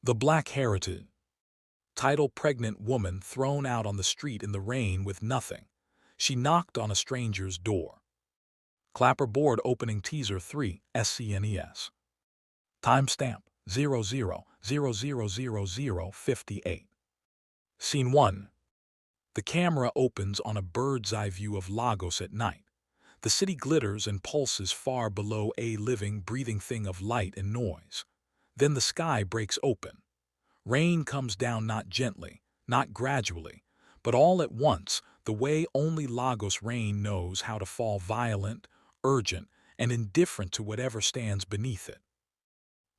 The Black Heritage. Title: Pregnant woman thrown out on the street in the rain with nothing. She knocked on a stranger's door. Clapperboard opening teaser 3 SCNES. Timestamp 00000058. Scene 1. The camera opens on a bird's-eye view of Lagos at night. The city glitters and pulses far below a living, breathing thing of light and noise. Then the sky breaks open. Rain comes down not gently, not gradually, but all at once, the way only Lagos rain knows how to fall, violent, urgent, and indifferent to whatever stands beneath it.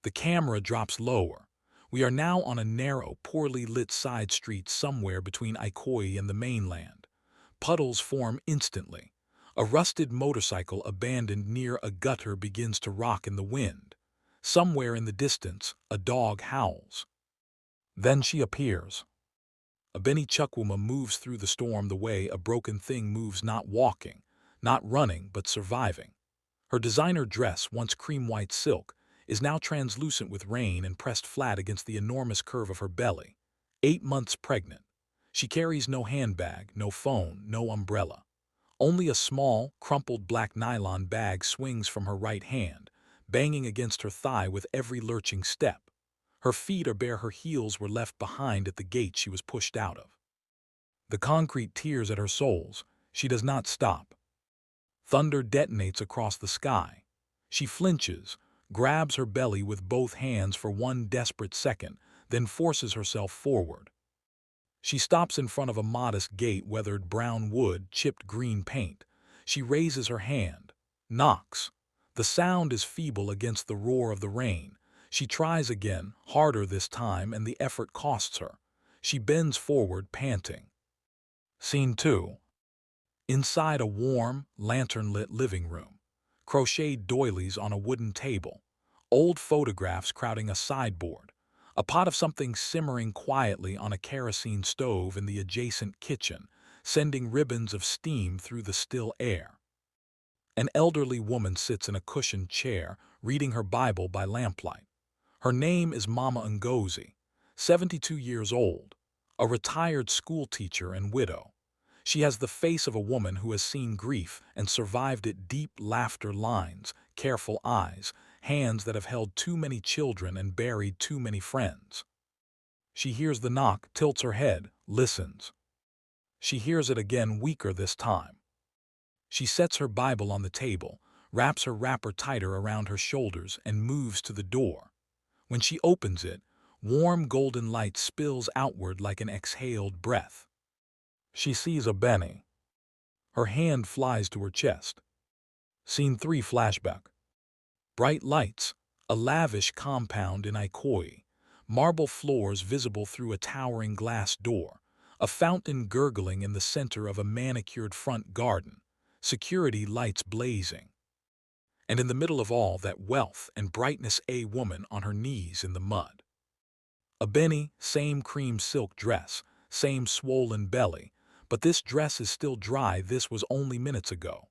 The camera drops lower. We are now on a narrow, poorly lit side street somewhere between Ikoyi and the mainland. Puddles form instantly. A rusted motorcycle abandoned near a gutter begins to rock in the wind. Somewhere in the distance, a dog howls. Then she appears. Abeni Chukwuma moves through the storm the way a broken thing moves, not walking, not running, but surviving. Her designer dress, once cream-white silk, is now translucent with rain and pressed flat against the enormous curve of her belly. 8 months pregnant. She carries no handbag, no phone, no umbrella. Only a small, crumpled black nylon bag swings from her right hand, banging against her thigh with every lurching step. Her feet are bare, her heels were left behind at the gate she was pushed out of. The concrete tears at her soles. She does not stop. Thunder detonates across the sky. She flinches, grabs her belly with both hands for one desperate second, then forces herself forward. She stops in front of a modest gate, weathered brown wood, chipped green paint. She raises her hand, knocks. The sound is feeble against the roar of the rain. She tries again, harder this time, and the effort costs her. She bends forward, panting. Scene 2. Inside a warm, lantern-lit living room. Crocheted doilies on a wooden table. Old photographs crowding a sideboard. A pot of something simmering quietly on a kerosene stove in the adjacent kitchen, sending ribbons of steam through the still air. An elderly woman sits in a cushioned chair, reading her Bible by lamplight. Her name is Mama Ngozi, 72 years old, a retired school teacher and widow. She has the face of a woman who has seen grief and survived it. Deep laughter lines, careful eyes, hands that have held too many children and buried too many friends. She hears the knock, tilts her head, listens. She hears it again, weaker this time. She sets her Bible on the table, wraps her wrapper tighter around her shoulders, and moves to the door. When she opens it, warm golden light spills outward like an exhaled breath. She sees Abeni. Her hand flies to her chest. Scene 3 flashback. Bright lights, a lavish compound in Ikoyi, marble floors visible through a towering glass door, a fountain gurgling in the center of a manicured front garden, security lights blazing. And in the middle of all that wealth and brightness, a woman on her knees in the mud. Abeni, same cream silk dress, same swollen belly, but this dress is still dry. This was only minutes ago.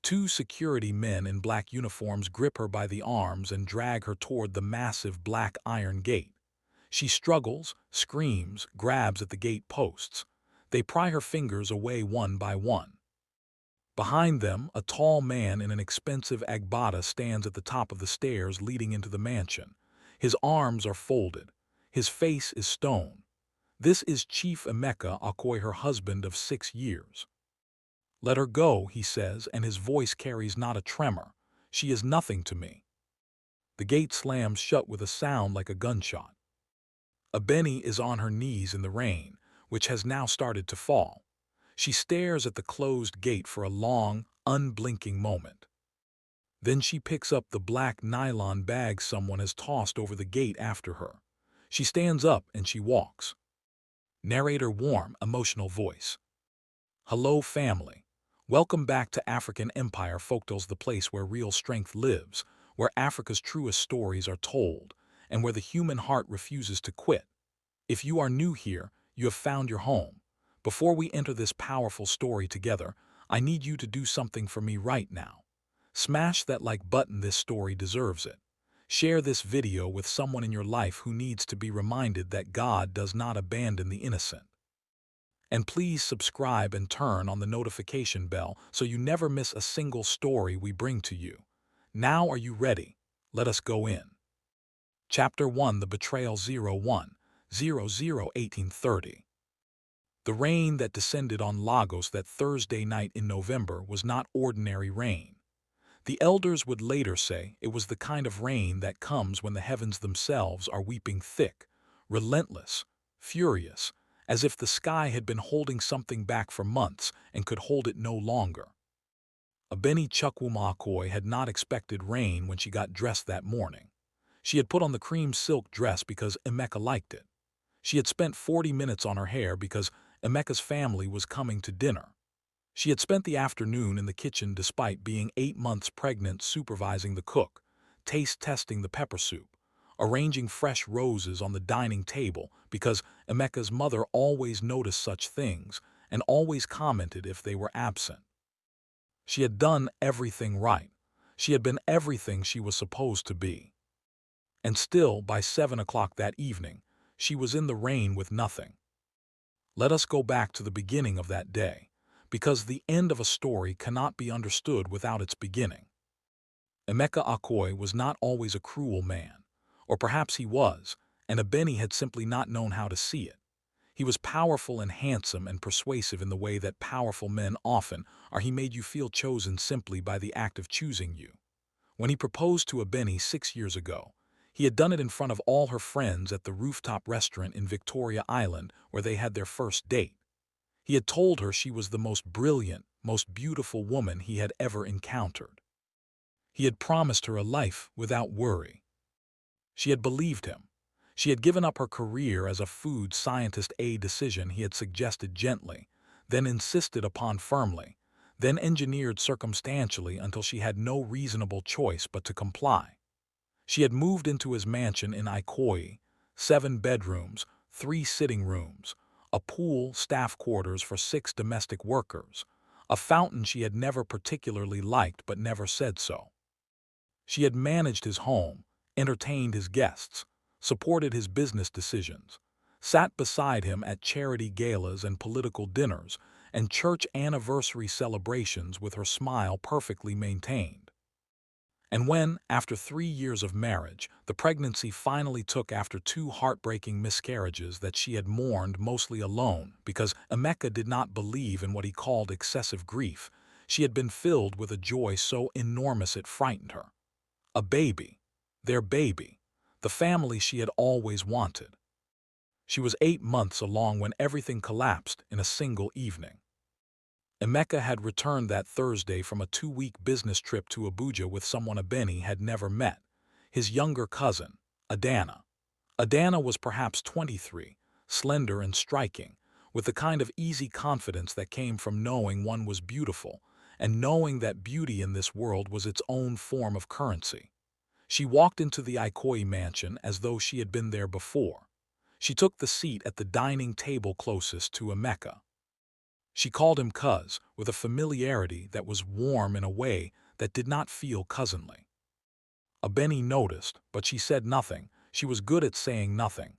2 security men in black uniforms grip her by the arms and drag her toward the massive black iron gate. She struggles, screams, grabs at the gate posts. They pry her fingers away one by one. Behind them, a tall man in an expensive agbada stands at the top of the stairs leading into the mansion. His arms are folded. His face is stone. This is Chief Emeka Okoye, her husband of 6 years. "Let her go," he says, and his voice carries not a tremor. "She is nothing to me." The gate slams shut with a sound like a gunshot. Abeni is on her knees in the rain, which has now started to fall. She stares at the closed gate for a long, unblinking moment. Then she picks up the black nylon bag someone has tossed over the gate after her. She stands up and she walks. Narrator: warm, emotional voice. "Hello, family. Welcome back to African Empire Folktales, the place where real strength lives, where Africa's truest stories are told, and where the human heart refuses to quit. If you are new here, you have found your home. Before we enter this powerful story together, I need you to do something for me right now. Smash that like button, this story deserves it. Share this video with someone in your life who needs to be reminded that God does not abandon the innocent. And please subscribe and turn on the notification bell so you never miss a single story we bring to you. Now are you ready? Let us go in. Chapter 1, The Betrayal. 01/00/1830. The rain that descended on Lagos that Thursday night in November was not ordinary rain. The elders would later say it was the kind of rain that comes when the heavens themselves are weeping thick, relentless, furious, as if the sky had been holding something back for months and could hold it no longer. Abeni Chukwumakoi had not expected rain when she got dressed that morning. She had put on the cream silk dress because Emeka liked it. She had spent 40 minutes on her hair because Emeka's family was coming to dinner. She had spent the afternoon in the kitchen despite being 8 months pregnant, supervising the cook, taste testing the pepper soup, arranging fresh roses on the dining table because Emeka's mother always noticed such things and always commented if they were absent. She had done everything right. She had been everything she was supposed to be. And still, by 7 o'clock that evening, she was in the rain with nothing. Let us go back to the beginning of that day, because the end of a story cannot be understood without its beginning. Emeka Akoi was not always a cruel man, or perhaps he was, and Abeni had simply not known how to see it. He was powerful and handsome and persuasive in the way that powerful men often are. He made you feel chosen simply by the act of choosing you. When he proposed to Abeni 6 years ago, he had done it in front of all her friends at the rooftop restaurant in Victoria Island where they had their first date. He had told her she was the most brilliant, most beautiful woman he had ever encountered. He had promised her a life without worry. She had believed him. She had given up her career as a food scientist, a decision he had suggested gently, then insisted upon firmly, then engineered circumstantially until she had no reasonable choice but to comply. She had moved into his mansion in Ikoyi, 7 bedrooms, 3 sitting rooms, a pool, staff quarters for 6 domestic workers, a fountain she had never particularly liked but never said so. She had managed his home, entertained his guests, supported his business decisions, sat beside him at charity galas and political dinners and church anniversary celebrations with her smile perfectly maintained. And when, after 3 years of marriage, the pregnancy finally took after 2 heartbreaking miscarriages that she had mourned mostly alone because Emeka did not believe in what he called excessive grief, she had been filled with a joy so enormous it frightened her. A baby, their baby, the family she had always wanted. She was 8 months along when everything collapsed in a single evening. Emeka had returned that Thursday from a 2-week business trip to Abuja with someone Abeni had never met, his younger cousin, Adana. Adana was perhaps 23, slender and striking, with the kind of easy confidence that came from knowing one was beautiful and knowing that beauty in this world was its own form of currency. She walked into the Ikoyi mansion as though she had been there before. She took the seat at the dining table closest to Emeka. She called him Cuz, with a familiarity that was warm in a way that did not feel cousinly. Abeni noticed, but she said nothing. She was good at saying nothing.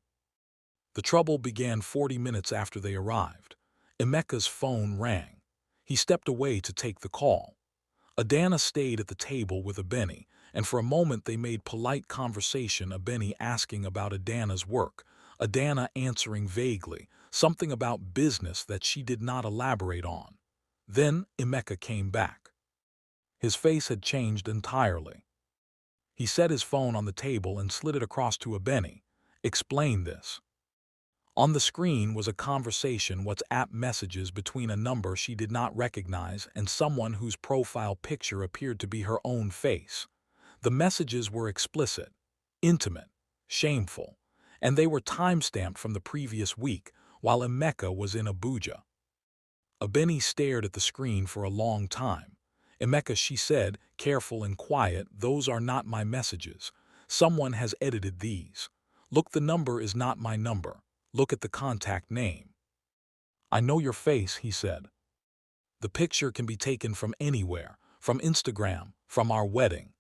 The trouble began 40 minutes after they arrived. Emeka's phone rang. He stepped away to take the call. Adana stayed at the table with Abeni, and for a moment they made polite conversation, Abeni asking about Adana's work, Adana answering vaguely, something about business that she did not elaborate on. Then Emeka came back. His face had changed entirely. He set his phone on the table and slid it across to Abeni. Explain this. On the screen was a conversation, WhatsApp messages between a number she did not recognize and someone whose profile picture appeared to be her own face. The messages were explicit, intimate, shameful, and they were time-stamped from the previous week while Emeka was in Abuja. Abeni stared at the screen for a long time. Emeka, she said, careful and quiet, those are not my messages. Someone has edited these. Look, the number is not my number. Look at the contact name. I know your face, he said. The picture can be taken from anywhere, from Instagram, from our wedding.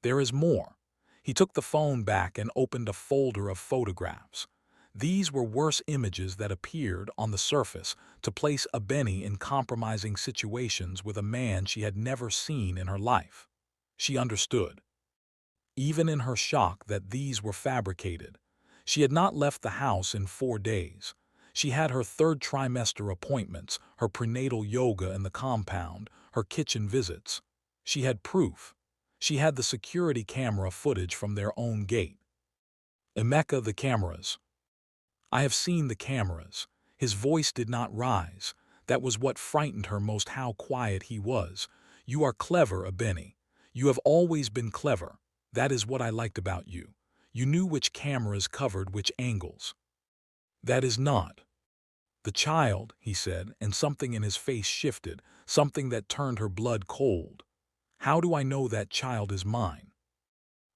There is more. He took the phone back and opened a folder of photographs. These were worse images that appeared, on the surface, to place Abeni in compromising situations with a man she had never seen in her life. She understood, even in her shock, that these were fabricated. She had not left the house in 4 days. She had her third trimester appointments, her prenatal yoga in the compound, her kitchen visits. She had proof. She had the security camera footage from their own gate. Emeka, the cameras. I have seen the cameras. His voice did not rise. That was what frightened her most, how quiet he was. You are clever, Abeni. You have always been clever. That is what I liked about you. You knew which cameras covered which angles. That is not. The child, he said, and something in his face shifted, something that turned her blood cold. How do I know that child is mine?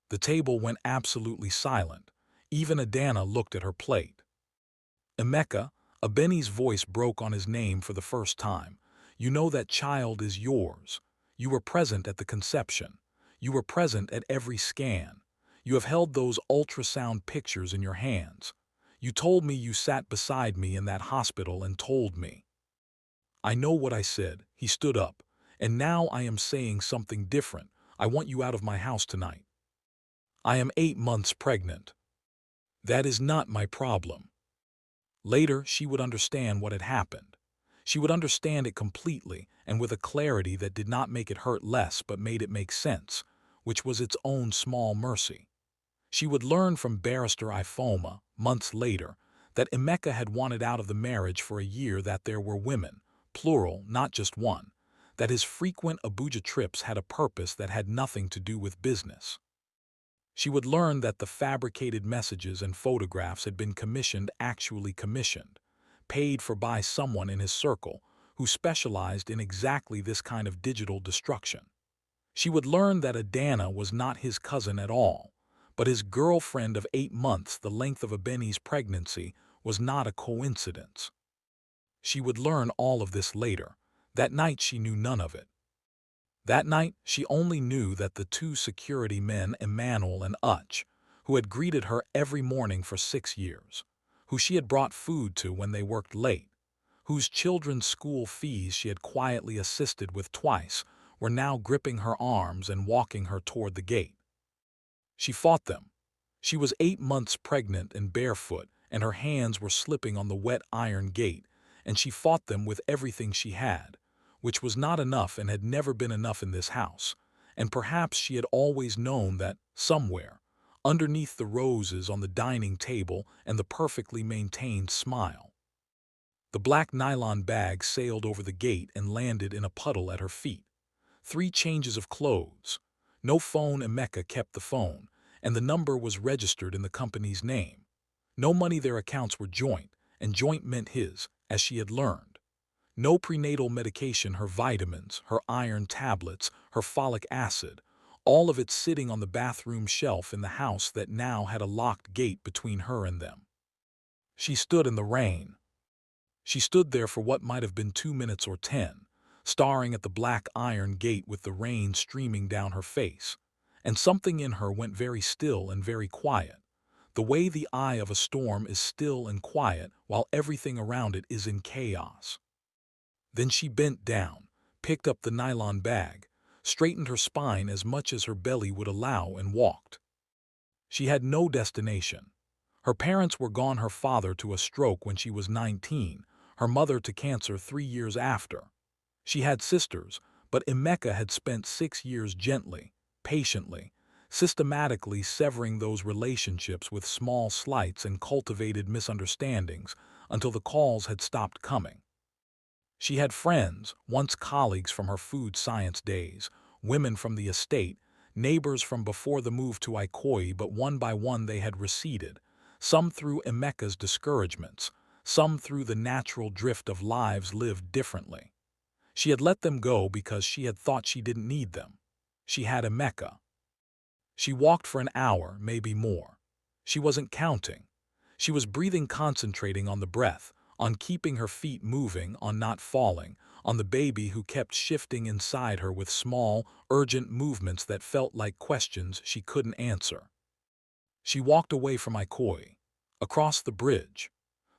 The table went absolutely silent. Even Adana looked at her plate. Emeka, Abeni's voice broke on his name for the first time. You know that child is yours. You were present at the conception. You were present at every scan. You have held those ultrasound pictures in your hands. You told me, you sat beside me in that hospital and told me. I know what I said. He stood up. And now I am saying something different. I want you out of my house tonight. I am 8 months pregnant. That is not my problem. Later, she would understand what had happened. She would understand it completely and with a clarity that did not make it hurt less but made it make sense, which was its own small mercy. She would learn from Barrister Ifoma, months later, that Emeka had wanted out of the marriage for a year, that there were women, plural, not just one, that his frequent Abuja trips had a purpose that had nothing to do with business. She would learn that the fabricated messages and photographs had been commissioned, actually commissioned, paid for by someone in his circle who specialized in exactly this kind of digital destruction. She would learn that Adana was not his cousin at all, but his girlfriend of 8 months, the length of Abeni's pregnancy, was not a coincidence. She would learn all of this later. That night she knew none of it. That night, she only knew that the 2 security men, Emmanuel and Uch, who had greeted her every morning for 6 years, who she had brought food to when they worked late, whose children's school fees she had quietly assisted with twice, were now gripping her arms and walking her toward the gate. She fought them. She was 8 months pregnant and barefoot, and her hands were slipping on the wet iron gate, and she fought them with everything she had, which was not enough and had never been enough in this house, and perhaps she had always known that, somewhere, underneath the roses on the dining table and the perfectly maintained smile. The black nylon bag sailed over the gate and landed in a puddle at her feet. 3 changes of clothes. No phone. Emeka kept the phone, and the number was registered in the company's name. No money. Their accounts were joint, and joint meant his, as she had learned. No prenatal medication, her vitamins, her iron tablets, her folic acid, all of it sitting on the bathroom shelf in the house that now had a locked gate between her and them. She stood in the rain. She stood there for what might have been 2 minutes or 10, staring at the black iron gate with the rain streaming down her face, and something in her went very still and very quiet, the way the eye of a storm is still and quiet while everything around it is in chaos. Then she bent down, picked up the nylon bag, straightened her spine as much as her belly would allow, and walked. She had no destination. Her parents were gone, her father to a stroke when she was 19, her mother to cancer 3 years after. She had sisters, but Emeka had spent 6 years gently, patiently, systematically severing those relationships with small slights and cultivated misunderstandings until the calls had stopped coming. She had friends, once colleagues from her food science days, women from the estate, neighbors from before the move to Ikoyi, but one by one they had receded, some through Emeka's discouragements, some through the natural drift of lives lived differently. She had let them go because she had thought she didn't need them. She had Emeka. She walked for an hour, maybe more. She wasn't counting. She was breathing, concentrating on the breath, on keeping her feet moving, on not falling, on the baby who kept shifting inside her with small, urgent movements that felt like questions she couldn't answer. She walked away from Ikoyi, across the bridge,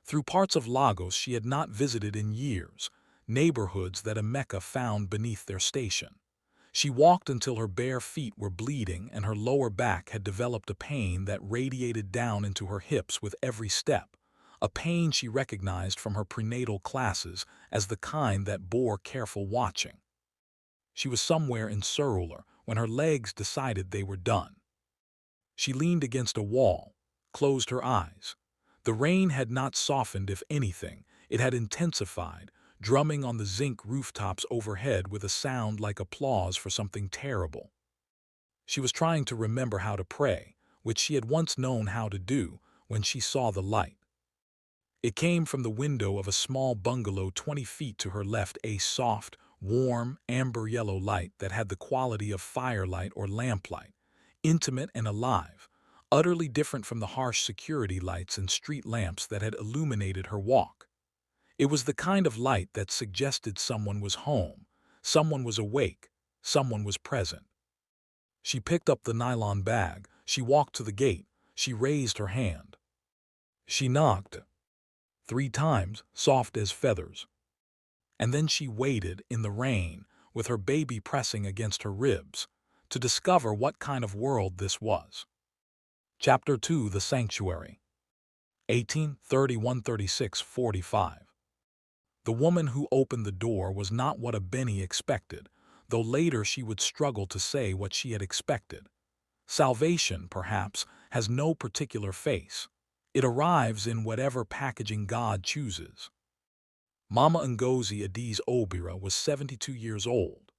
through parts of Lagos she had not visited in years, neighborhoods that Emeka found beneath their station. She walked until her bare feet were bleeding and her lower back had developed a pain that radiated down into her hips with every step, a pain she recognized from her prenatal classes as the kind that bore careful watching. She was somewhere in Surulere when her legs decided they were done. She leaned against a wall, closed her eyes. The rain had not softened, if anything, it had intensified, drumming on the zinc rooftops overhead with a sound like applause for something terrible. She was trying to remember how to pray, which she had once known how to do, when she saw the light. It came from the window of a small bungalow 20 feet to her left, a soft, warm, amber-yellow light that had the quality of firelight or lamplight, intimate and alive, utterly different from the harsh security lights and street lamps that had illuminated her walk. It was the kind of light that suggested someone was home, someone was awake, someone was present. She picked up the nylon bag, she walked to the gate, she raised her hand. She knocked 3 times, soft as feathers. And then she waited in the rain, with her baby pressing against her ribs, to discover what kind of world this was. Chapter 2: The Sanctuary. 1831-36-45. The woman who opened the door was not what Abeni expected, though later she would struggle to say what she had expected. Salvation, perhaps, has no particular face. It arrives in whatever packaging God chooses. Mama Ngozi Adi's Obira was 72 years old.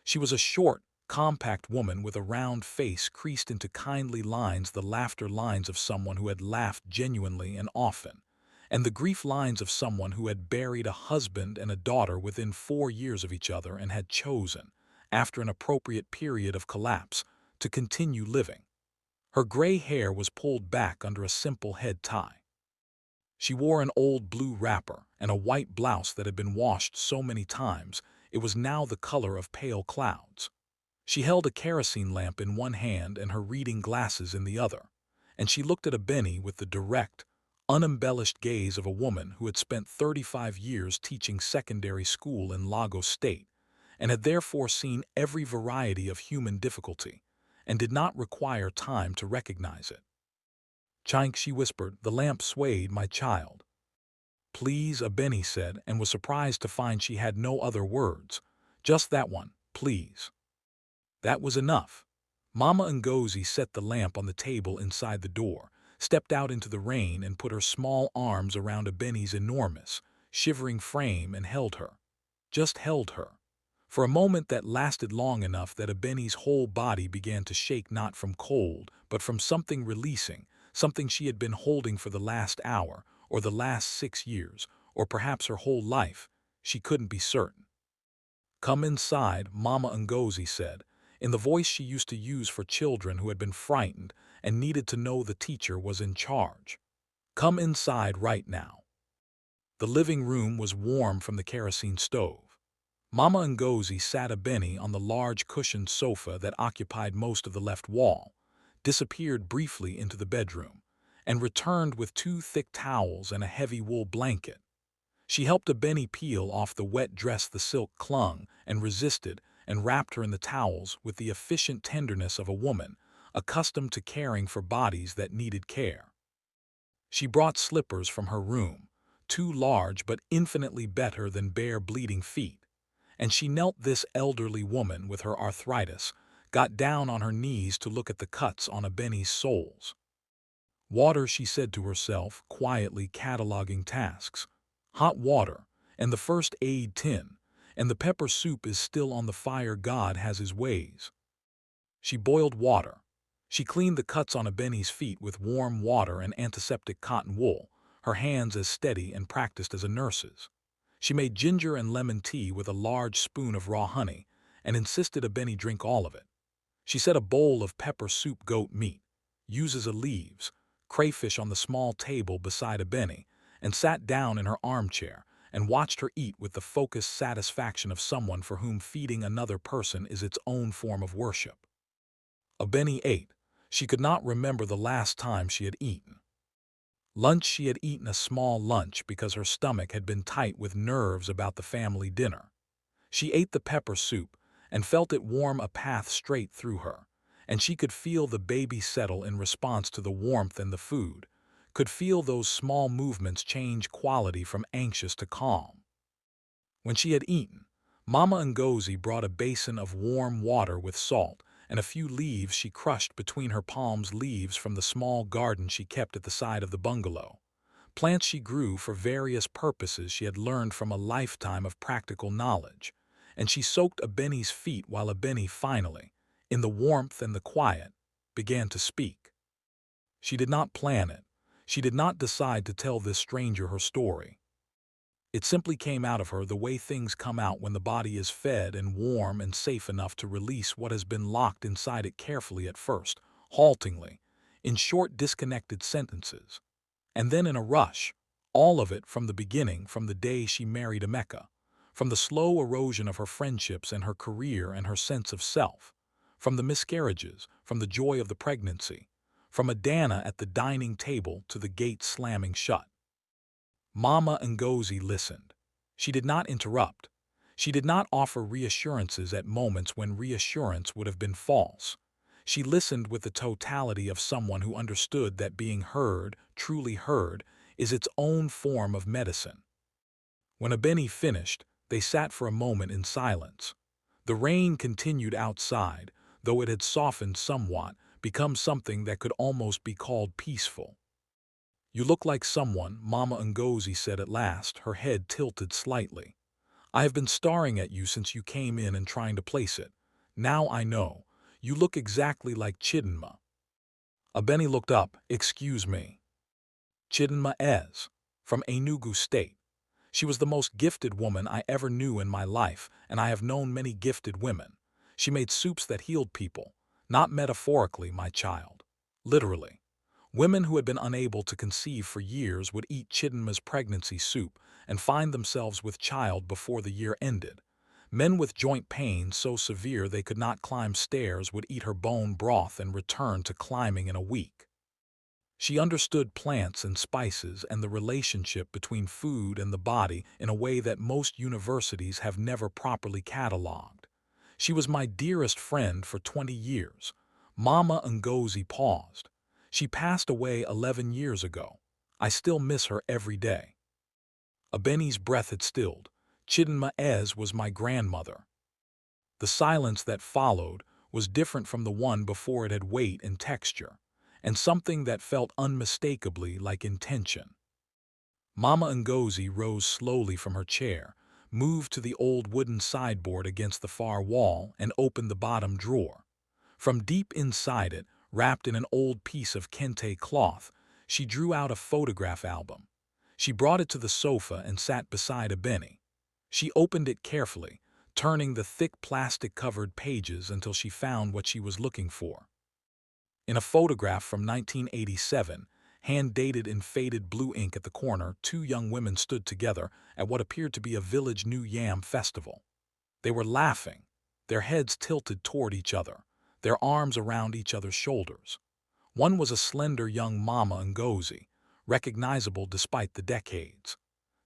She was a short, compact woman with a round face creased into kindly lines, the laughter lines of someone who had laughed genuinely and often, and the grief lines of someone who had buried a husband and a daughter within 4 years of each other and had chosen, after an appropriate period of collapse, to continue living. Her gray hair was pulled back under a simple head tie. She wore an old blue wrapper and a white blouse that had been washed so many times it was now the color of pale clouds. She held a kerosene lamp in one hand and her reading glasses in the other, and she looked at Abeni with the direct, unembellished gaze of a woman who had spent 35 years teaching secondary school in Lagos State and had therefore seen every variety of human difficulty and did not require time to recognize it. "Chink," she whispered, "the lamp swayed, my child." "Please," Abeni said, and was surprised to find she had no other words. Just that one, please. That was enough. Mama Ngozi set the lamp on the table inside the door, stepped out into the rain and put her small arms around Abeni's enormous, shivering frame and held her. Just held her. For a moment that lasted long enough that Abeni's whole body began to shake, not from cold, but from something releasing, something she had been holding for the last hour, or the last 6 years, or perhaps her whole life. She couldn't be certain. "Come inside," Mama Ngozi said, in the voice she used to use for children who had been frightened and needed to know the teacher was in charge. "Come inside right now." The living room was warm from the kerosene stove. Mama Ngozi sat Abeni on the large cushioned sofa that occupied most of the left wall, disappeared briefly into the bedroom, and returned with 2 thick towels and a heavy wool blanket. She helped Abeni peel off the wet dress the silk clung and resisted, and wrapped her in the towels with the efficient tenderness of a woman accustomed to caring for bodies that needed care. She brought slippers from her room, too large but infinitely better than bare bleeding feet, and she knelt this elderly woman with her arthritis, got down on her knees to look at the cuts on Abeni's soles. "Water," she said to herself, quietly cataloging tasks. "Hot water, and the first aid tin, and the pepper soup is still on the fire. God has his ways." She boiled water. She cleaned the cuts on Abeni's feet with warm water and antiseptic cotton wool, her hands as steady and practiced as a nurse's. She made ginger and lemon tea with a large spoon of raw honey and insisted Abeni drink all of it. She set a bowl of pepper soup, goat meat, uses of leaves, crayfish on the small table beside Abeni, and sat down in her armchair and watched her eat with the focused satisfaction of someone for whom feeding another person is its own form of worship. Abeni ate. She could not remember the last time she had eaten. Lunch, she had eaten a small lunch because her stomach had been tight with nerves about the family dinner. She ate the pepper soup and felt it warm a path straight through her, and she could feel the baby settle in response to the warmth and the food, could feel those small movements change quality from anxious to calm. When she had eaten, Mama Ngozi brought a basin of warm water with salt and a few leaves she crushed between her palms, leaves from the small garden she kept at the side of the bungalow. Plants she grew for various purposes she had learned from a lifetime of practical knowledge, and she soaked Abeni's feet while Abeni finally, in the warmth and the quiet, began to speak. She did not plan it. She did not decide to tell this stranger her story. It simply came out of her the way things come out when the body is fed and warm and safe enough to release what has been locked inside it, carefully at first, haltingly, in short disconnected sentences, and then in a rush, all of it from the beginning, from the day she married Emeka, from the slow erosion of her friendships and her career and her sense of self, from the miscarriages, from the joy of the pregnancy, from Adana at the dining table to the gate slamming shut. Mama Ngozi listened. She did not interrupt. She did not offer reassurances at moments when reassurance would have been false. She listened with the totality of someone who understood that being heard, truly heard, is its own form of medicine. When Abeni finished, they sat for a moment in silence. The rain continued outside, though it had softened somewhat, become something that could almost be called peaceful. "You look like someone," Mama Ngozi said at last, her head tilted slightly. "I have been staring at you since you came in and trying to place it. Now I know. You look exactly like Chidinma." Abeni looked up. "Excuse me." "Chidinma Ez, from Enugu State. She was the most gifted woman I ever knew in my life, and I have known many gifted women. She made soups that healed people, not metaphorically, my child. Literally. Women who had been unable to conceive for years would eat Chidinma's pregnancy soup and find themselves with child before the year ended. Men with joint pains so severe they could not climb stairs would eat her bone broth and return to climbing in a week. She understood plants and spices and the relationship between food and the body in a way that most universities have never properly cataloged. She was my dearest friend for 20 years. Mama Ngozi paused. She passed away 11 years ago. I still miss her every day. Abeni's breath had stilled. Chidinma Ez was my grandmother. The silence that followed was different from the one before. It had weight and texture, and something that felt unmistakably like intention. Mama Ngozi rose slowly from her chair, moved to the old wooden sideboard against the far wall, and opened the bottom drawer. From deep inside it, wrapped in an old piece of kente cloth, she drew out a photograph album. She brought it to the sofa and sat beside Abeni. She opened it carefully, turning the thick plastic-covered pages until she found what she was looking for. In a photograph from 1987, hand-dated in faded blue ink at the corner, two young women stood together at what appeared to be a village New Yam festival. They were laughing, their heads tilted toward each other, their arms around each other's shoulders. One was a slender young Mama Ngozi, recognizable despite the decades.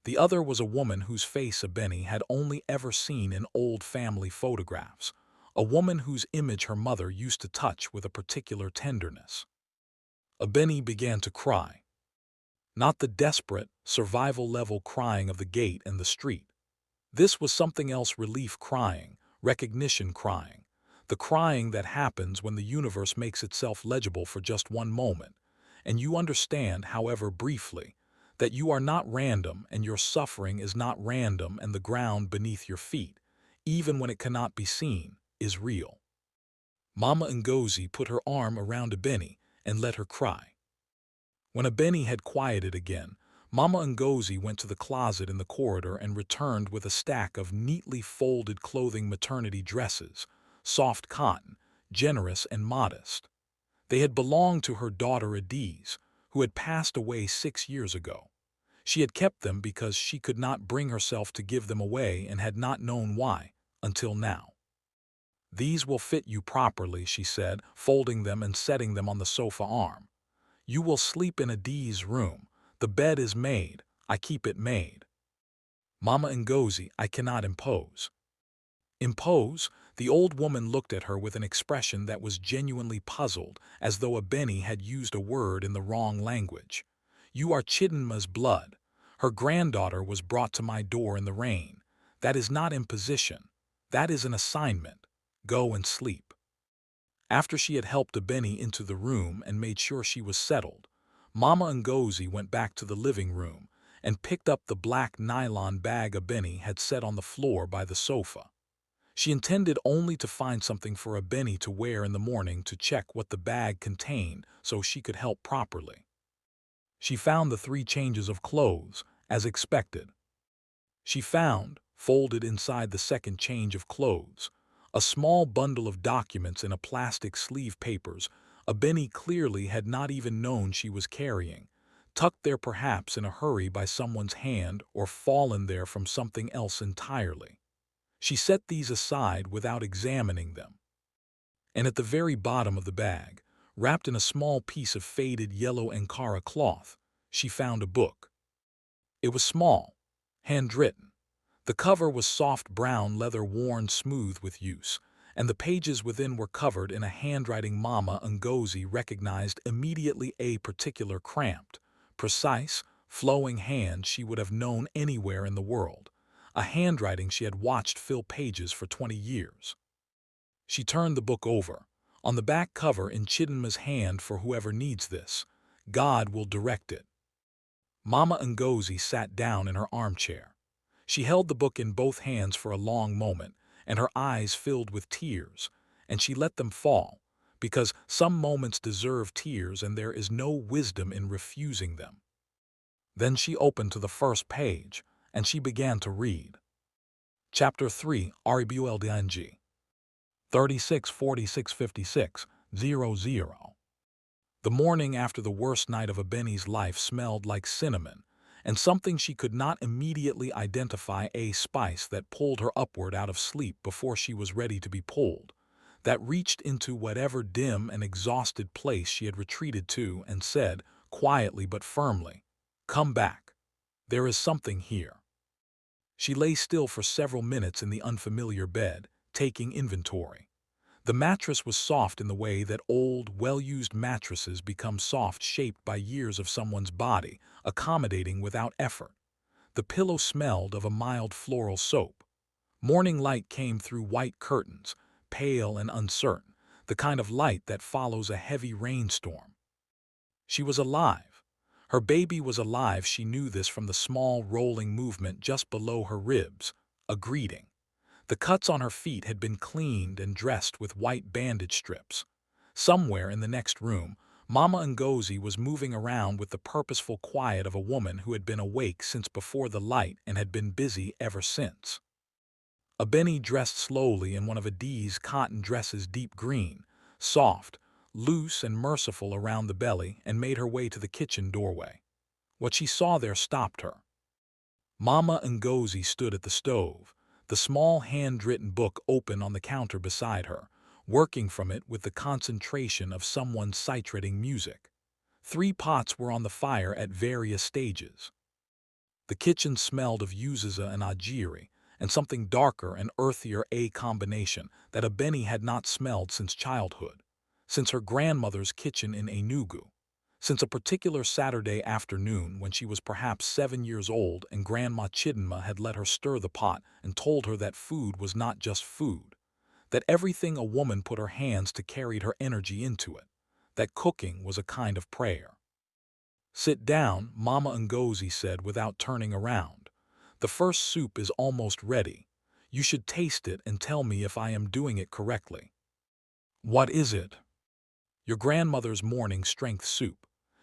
The other was a woman whose face Abeni had only ever seen in old family photographs, a woman whose image her mother used to touch with a particular tenderness. Abeni began to cry. Not the desperate, survival-level crying of the gate and the street. This was something else: relief crying, recognition crying, the crying that happens when the universe makes itself legible for just one moment, and you understand, however briefly, that you are not random and your suffering is not random, and the ground beneath your feet, even when it cannot be seen, is real. Mama Ngozi put her arm around Abeni and let her cry. When Abeni had quieted again, Mama Ngozi went to the closet in the corridor and returned with a stack of neatly folded clothing, maternity dresses, soft cotton, generous and modest. They had belonged to her daughter Adiz, who had passed away 6 years ago. She had kept them because she could not bring herself to give them away and had not known why, until now. "These will fit you properly," she said, folding them and setting them on the sofa arm. "You will sleep in Adi's room. The bed is made. I keep it made." "Mama Ngozi, I cannot impose." "Impose?" The old woman looked at her with an expression that was genuinely puzzled, as though Abeni had used a word in the wrong language. "You are Chidinma's blood. Her granddaughter was brought to my door in the rain. That is not imposition. That is an assignment. Go and sleep." After she had helped Abeni into the room and made sure she was settled, Mama Ngozi went back to the living room and picked up the black nylon bag Abeni had set on the floor by the sofa. She intended only to find something for Abeni to wear in the morning to check what the bag contained so she could help properly. She found the 3 changes of clothes, as expected. She found, folded inside the second change of clothes, a small bundle of documents in a plastic sleeve papers Abeni clearly had not even known she was carrying, tucked there perhaps in a hurry by someone's hand or fallen there from something else entirely. She set these aside without examining them. And at the very bottom of the bag, wrapped in a small piece of faded yellow Ankara cloth, she found a book. It was small, handwritten. The cover was soft brown leather worn smooth with use, and the pages within were covered in a handwriting Mama Ngozi recognized immediately, a particular cramped, precise, flowing hand she would have known anywhere in the world, a handwriting she had watched fill pages for 20 years. She turned the book over. On the back cover in Chidinma's hand, "For whoever needs this, God will direct it." Mama Ngozi sat down in her armchair. She held the book in both hands for a long moment, and her eyes filled with tears, and she let them fall, because some moments deserve tears and there is no wisdom in refusing them. Then she opened to the first page, and she began to read. Chapter 3, Rebuilding. 36465600. The morning after the worst night of Abeni's life smelled like cinnamon, and something she could not immediately identify, a spice that pulled her upward out of sleep before she was ready to be pulled, that reached into whatever dim and exhausted place she had retreated to and said, quietly but firmly, "Come back. There is something here." She lay still for several minutes in the unfamiliar bed, taking inventory. The mattress was soft in the way that old, well-used mattresses become soft, shaped by years of someone's body, accommodating without effort. The pillow smelled of a mild floral soap. Morning light came through white curtains, pale and uncertain, the kind of light that follows a heavy rainstorm. She was alive. Her baby was alive. She knew this from the small rolling movement just below her ribs, a greeting. The cuts on her feet had been cleaned and dressed with white bandage strips. Somewhere in the next room, Mama Ngozi was moving around with the purposeful quiet of a woman who had been awake since before the light and had been busy ever since. Abeni dressed slowly in one of Adi's cotton dresses, deep green, soft, loose and merciful around the belly, and made her way to the kitchen doorway. What she saw there stopped her. Mama Ngozi stood at the stove, the small handwritten book open on the counter beside her, working from it with the concentration of someone citrating music. 3 pots were on the fire at various stages. The kitchen smelled of uziza and ajiri, and something darker and earthier, a combination that Abeni had not smelled since childhood, since her grandmother's kitchen in Enugu. Since a particular Saturday afternoon when she was perhaps 7 years old and Grandma Chidinma had let her stir the pot and told her that food was not just food, that everything a woman put her hands to carried her energy into it, that cooking was a kind of prayer. "Sit down," Mama Ngozi said without turning around. "The first soup is almost ready. You should taste it and tell me if I am doing it correctly." "What is it?" "Your grandmother's morning strength soup.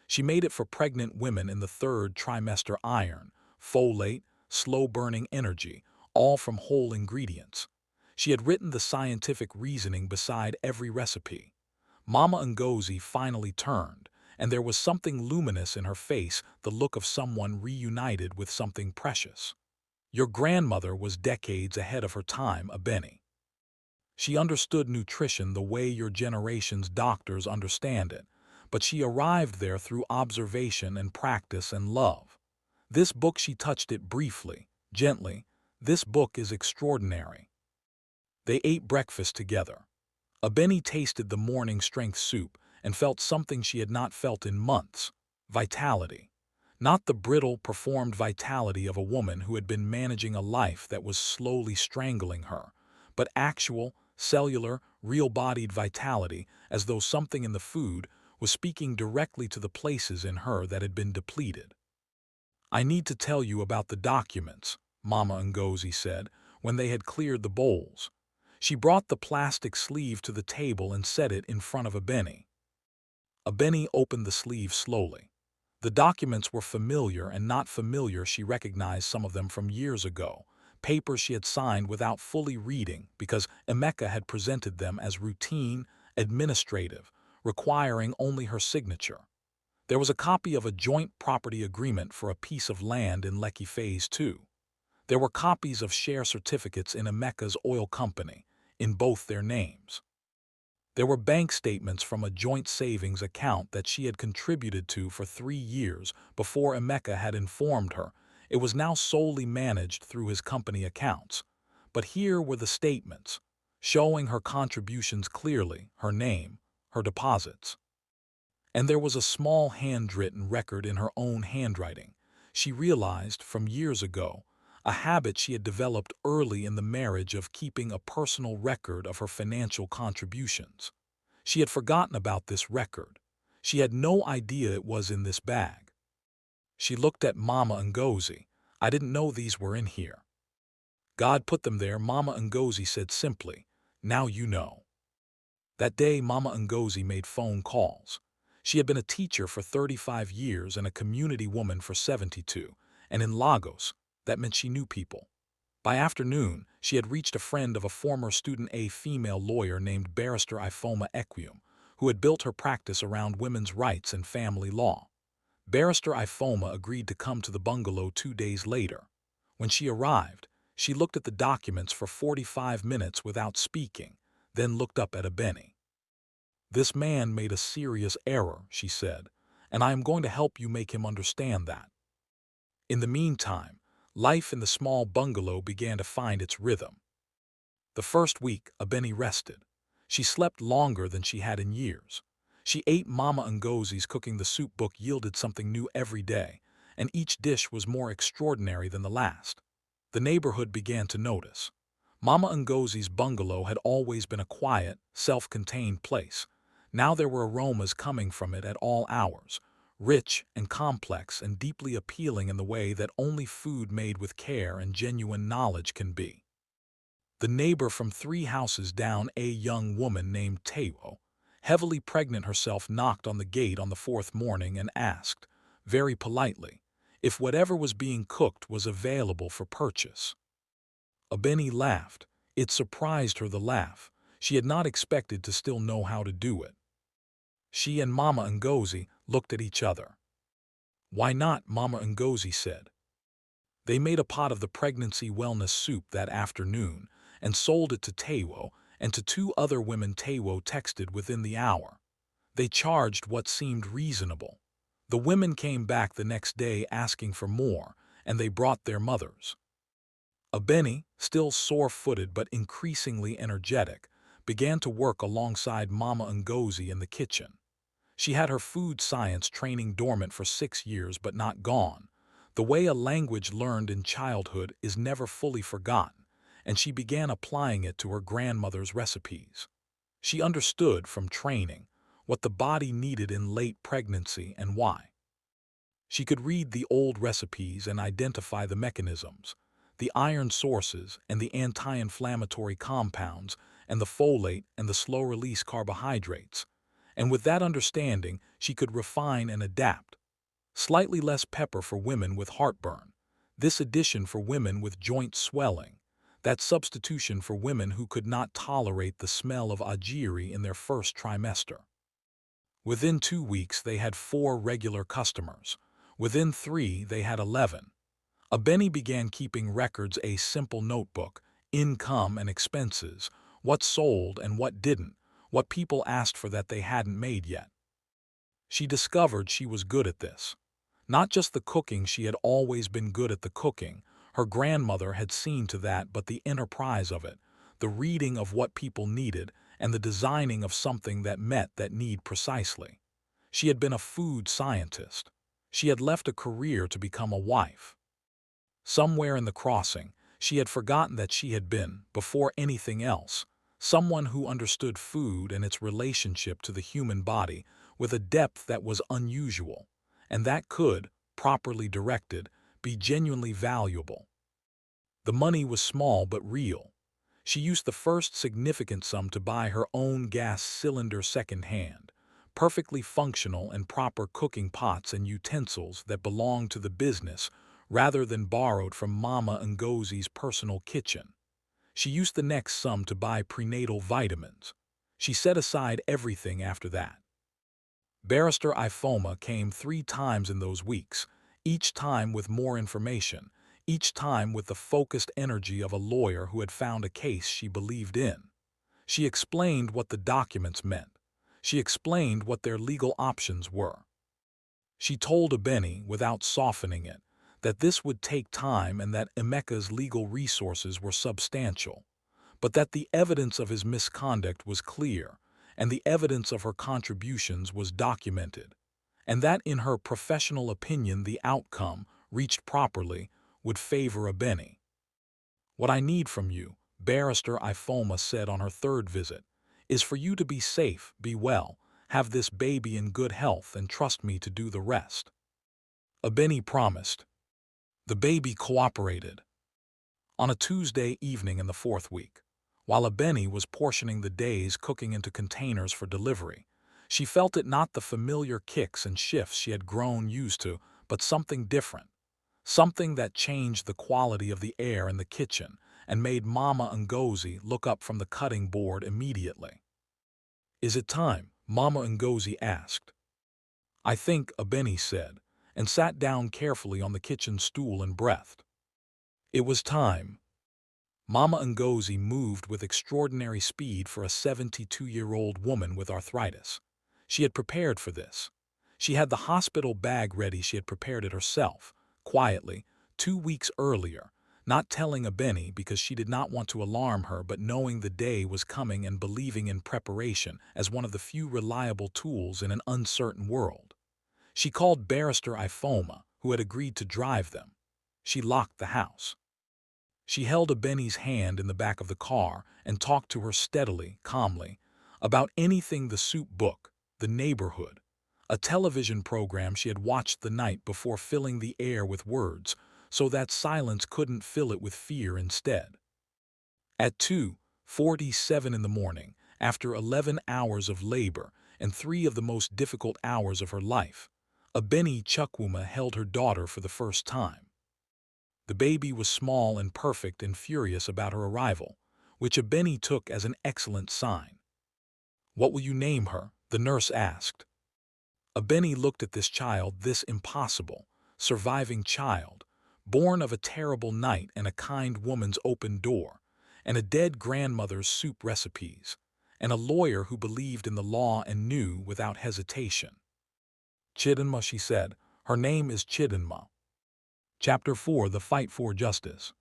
She made it for pregnant women in the 3rd trimester. Iron, folate, slow-burning energy, all from whole ingredients." She had written the scientific reasoning beside every recipe. Mama Ngozi finally turned, and there was something luminous in her face, the look of someone reunited with something precious. "Your grandmother was decades ahead of her time, Abeni." She understood nutrition the way your generation's doctors understand it, but she arrived there through observation and practice and love. This book she touched it briefly, gently. This book is extraordinary. They ate breakfast together. Abeni tasted the morning strength soup and felt something she had not felt in months: vitality. Not the brittle, performed vitality of a woman who had been managing a life that was slowly strangling her, but actual, cellular, real-bodied vitality, as though something in the food was speaking directly to the places in her that had been depleted. "I need to tell you about the documents," Mama Ngozi said, when they had cleared the bowls. She brought the plastic sleeve to the table and set it in front of Abeni. Abeni opened the sleeve slowly. The documents were familiar and not familiar. She recognized some of them from years ago, papers she had signed without fully reading because Emeka had presented them as routine, administrative, requiring only her signature. There was a copy of a joint property agreement for a piece of land in Lekki Phase 2. There were copies of share certificates in Emeka's oil company, in both their names. There were bank statements from a joint savings account that she had contributed to for 3 years before Emeka had informed her it was now solely managed through his company accounts. But here were the statements, showing her contributions clearly, her name, her deposits. And there was a small handwritten record in her own handwriting. She realized, from years ago, a habit she had developed early in the marriage of keeping a personal record of her financial contributions. She had forgotten about this record. She had no idea it was in this bag. She looked at Mama Ngozi. "I didn't know these were in here." "God put them there," Mama Ngozi said simply. "Now you know." That day, Mama Ngozi made phone calls. She had been a teacher for 35 years and a community woman for 72, and in Lagos, that meant she knew people. By afternoon, she had reached a friend of a former student, a female lawyer named Barrister Ifoma Equium, who had built her practice around women's rights and family law. Barrister Ifoma agreed to come to the bungalow 2 days later. When she arrived, she looked at the documents for 45 minutes without speaking, then looked up at Abeni. "This man made a serious error," she said, "and I am going to help you make him understand that." In the meantime, life in the small bungalow began to find its rhythm. The first week, Abeni rested. She slept longer than she had in years. She ate Mama Ngozi's cooking. The soup book yielded something new every day, and each dish was more extraordinary than the last. The neighborhood began to notice. Mama Ngozi's bungalow had always been a quiet, self-contained place. Now there were aromas coming from it at all hours, rich and complex and deeply appealing in the way that only food made with care and genuine knowledge can be. The neighbor from 3 houses down, a young woman named Taiwo, heavily pregnant herself, knocked on the gate on the 4th morning and asked, very politely, if whatever was being cooked was available for purchase. Abeni laughed. It surprised her, the laugh. She had not expected to still know how to do it. She and Mama Ngozi looked at each other. "Why not?" Mama Ngozi said. They made a pot of the pregnancy wellness soup that afternoon and sold it to Taiwo and to 2 other women. Taiwo texted within the hour. They charged what seemed reasonable. The women came back the next day asking for more, and they brought their mothers. Abeni, still sore-footed but increasingly energetic, began to work alongside Mama Ngozi in the kitchen. She had her food science training dormant for 6 years but not gone. The way a language learned in childhood is never fully forgotten, and she began applying it to her grandmother's recipes. She understood from training what the body needed in late pregnancy and why. She could read the old recipes and identify the mechanisms, the iron sources and the anti-inflammatory compounds and the folate and the slow-release carbohydrates. And with that understanding, she could refine and adapt. Slightly less pepper for women with heartburn, this addition for women with joint swelling, that substitution for women who could not tolerate the smell of ajiri in their first trimester. Within 2 weeks, they had 4 regular customers. Within 3, they had 11. Abeni began keeping records, a simple notebook, income and expenses, what sold and what didn't, what people asked for that they hadn't made yet. She discovered she was good at this. Not just the cooking, she had always been good at the cooking. Her grandmother had seen to that, but the enterprise of it, the reading of what people needed, and the designing of something that met that need precisely. She had been a food scientist. She had left a career to become a wife. Somewhere in the crossing, she had forgotten that she had been, before anything else, someone who understood food and its relationship to the human body with a depth that was unusual, and that could, properly directed, be genuinely valuable. The money was small but real. She used the first significant sum to buy her own gas cylinder second-hand, perfectly functional and proper cooking pots and utensils that belonged to the business rather than borrowed from Mama Ngozi's personal kitchen. She used the next sum to buy prenatal vitamins. She set aside everything after that. Barrister Ifoma came 3 times in those weeks, each time with more information, each time with the focused energy of a lawyer who had found a case she believed in. She explained what the documents meant. She explained what their legal options were. She told Abeni, without softening it, that this would take time and that Emeka's legal resources were substantial, but that the evidence of his misconduct was clear, and the evidence of her contributions was documented, and that in her professional opinion the outcome, reached properly, would favor Abeni. "What I need from you," Barrister Ifoma said on her 3rd visit, "is for you to be safe, be well, have this baby in good health, and trust me to do the rest." Abeni promised. The baby cooperated. On a Tuesday evening in the 4th week, while Abeni was portioning the days cooking into containers for delivery, she felt it not the familiar kicks and shifts she had grown used to, but something different. Something that changed the quality of the air in the kitchen and made Mama Ngozi look up from the cutting board immediately. "Is it time?" Mama Ngozi asked. "I think," Abeni said, and sat down carefully on the kitchen stool and breathed. It was time. Mama Ngozi moved with extraordinary speed for a 72-year-old woman with arthritis. She had prepared for this. She had the hospital bag ready. She had prepared it herself, quietly, 2 weeks earlier, not telling Abeni because she did not want to alarm her, but knowing the day was coming and believing in preparation as one of the few reliable tools in an uncertain world. She called Barrister Ifoma, who had agreed to drive them. She locked the house. She held Abeni's hand in the back of the car and talked to her steadily, calmly, about anything: the soup book, the neighborhood, a television program she had watched the night before, filling the air with words so that silence couldn't fill it with fear instead. At 2:47 in the morning, after 11 hours of labor and 3 of the most difficult hours of her life, Abeni Chukwuma held her daughter for the first time. The baby was small and perfect and furious about her arrival, which Abeni took as an excellent sign. "What will you name her?" the nurse asked. Abeni looked at this child, this impossible, surviving child, born of a terrible night and a kind woman's open door, and a dead grandmother's soup recipes, and a lawyer who believed in the law and knew without hesitation. "Chidinma," she said. "Her name is Chidinma." Chapter 4: The Fight for Justice.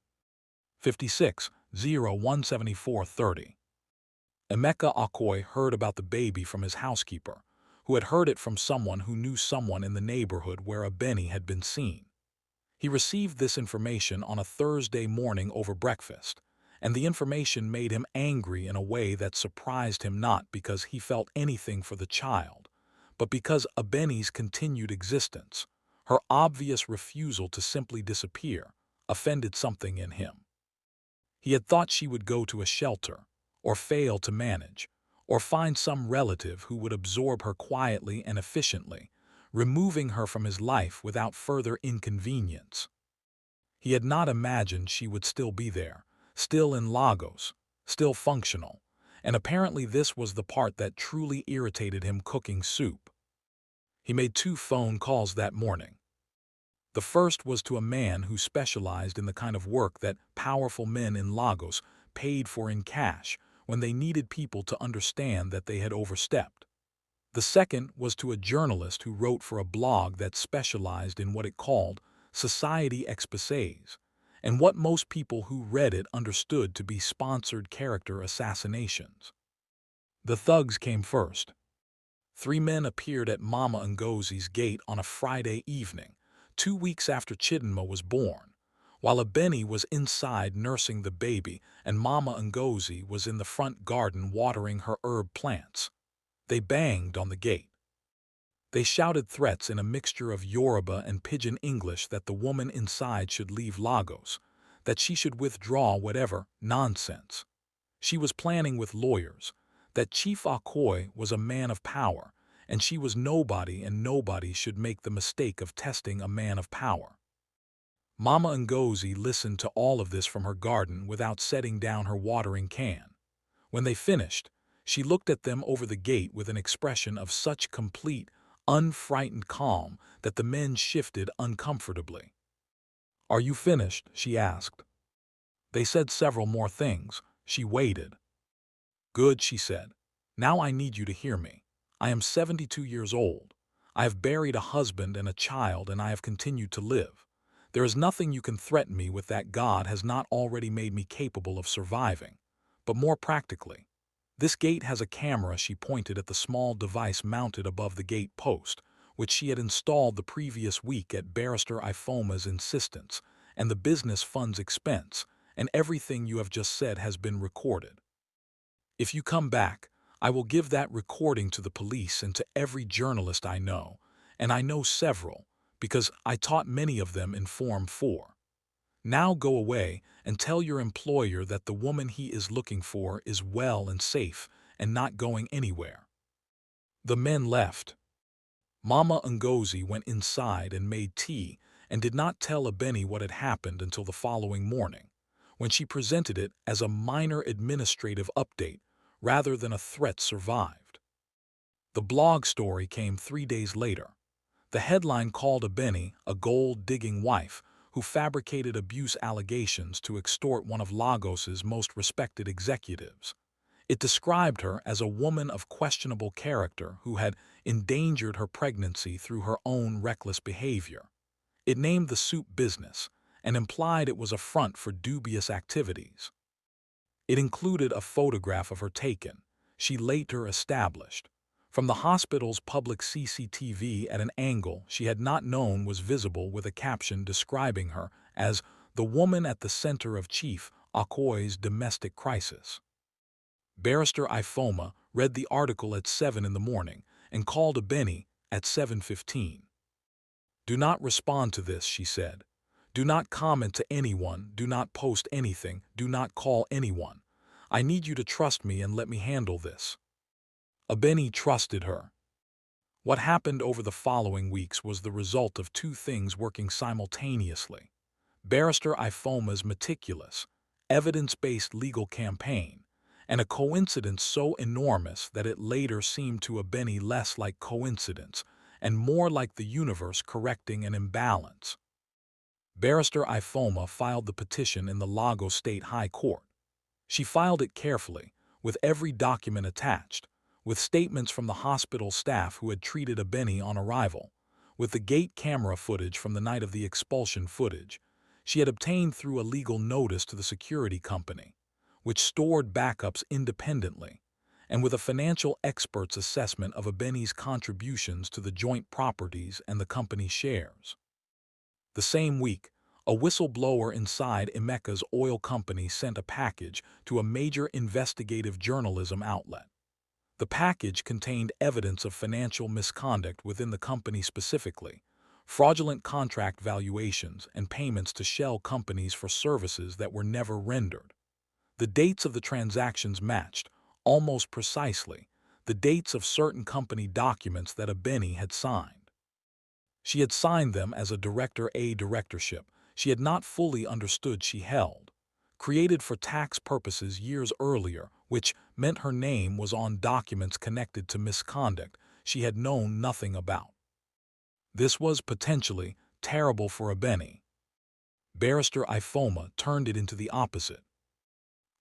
56:0174:30. Emeka Okoye heard about the baby from his housekeeper, who had heard it from someone who knew someone in the neighborhood where Abeni had been seen. He received this information on a Thursday morning over breakfast, and the information made him angry in a way that surprised him, not because he felt anything for the child, but because Abeni's continued existence, her obvious refusal to simply disappear, offended something in him. He had thought she would go to a shelter, or fail to manage, or find some relative who would absorb her quietly and efficiently, removing her from his life without further inconvenience. He had not imagined she would still be there, still in Lagos, still functional, and apparently this was the part that truly irritated him: cooking soup. He made 2 phone calls that morning. The first was to a man who specialized in the kind of work that powerful men in Lagos paid for in cash when they needed people to understand that they had overstepped. The second was to a journalist who wrote for a blog that specialized in what it called society exposés, and what most people who read it understood to be sponsored character assassinations. The thugs came first. 3 men appeared at Mama Ngozi's gate on a Friday evening, 2 weeks after Chidinma was born, while Abeni was inside nursing the baby and Mama Ngozi was in the front garden watering her herb plants. They banged on the gate. They shouted threats in a mixture of Yoruba and Pidgin English that the woman inside should leave Lagos, that she should withdraw whatever nonsense she was planning with lawyers, that Chief Akoi was a man of power, and she was nobody and nobody should make the mistake of testing a man of power. Mama Ngozi listened to all of this from her garden without setting down her watering can. When they finished, she looked at them over the gate with an expression of such complete, unfrightened calm that the men shifted uncomfortably. "Are you finished?" she asked. They said several more things. She waited. "Good," she said. "Now I need you to hear me. I am 72 years old. I have buried a husband and a child, and I have continued to live. There is nothing you can threaten me with that God has not already made me capable of surviving. But more practically, this gate has a camera." She pointed at the small device mounted above the gate post, which she had installed the previous week at Barrister Ifoma's insistence and the business fund's expense, and everything you have just said has been recorded. If you come back, I will give that recording to the police and to every journalist I know, and I know several, because I taught many of them in Form 4. Now go away and tell your employer that the woman he is looking for is well and safe and not going anywhere." The men left. Mama Ngozi went inside and made tea and did not tell Abeni what had happened until the following morning, when she presented it as a minor administrative update rather than a threat survived. The blog story came 3 days later. The headline called Abeni a gold-digging wife who fabricated abuse allegations to extort one of Lagos's most respected executives. It described her as a woman of questionable character who had endangered her pregnancy through her own reckless behavior. It named the soup business and implied it was a front for dubious activities. It included a photograph of her taken, she later established, from the hospital's public CCTV at an angle she had not known was visible, with a caption describing her as the woman at the center of Chief Akoi's domestic crisis. Barrister Ifoma read the article at 7 in the morning and called Abeni at 7:15. "Do not respond to this," she said. "Do not comment to anyone, do not post anything, do not call anyone. I need you to trust me and let me handle this." Abeni trusted her. What happened over the following weeks was the result of two things working simultaneously: Barrister Ifoma's meticulous, evidence-based legal campaign, and a coincidence so enormous that it later seemed to Abeni less like coincidence and more like the universe correcting an imbalance. Barrister Ifoma filed the petition in the Lagos State High Court. She filed it carefully, with every document attached, with statements from the hospital staff who had treated Abeni on arrival, with the gate camera footage from the night of the expulsion footage she had obtained through a legal notice to the security company, which stored backups independently, and with a financial expert's assessment of Abeni's contributions to the joint properties and the company shares. The same week, a whistleblower inside Emeka's oil company sent a package to a major investigative journalism outlet. The package contained evidence of financial misconduct within the company, specifically fraudulent contract valuations and payments to shell companies for services that were never rendered. The dates of the transactions matched, almost precisely, the dates of certain company documents that Abeni had signed. She had signed them as a directorship she had not fully understood she held, created for tax purposes years earlier, which meant her name was on documents connected to misconduct she had known nothing about. This was potentially terrible for Abeni. Barrister Ifoma turned it into the opposite.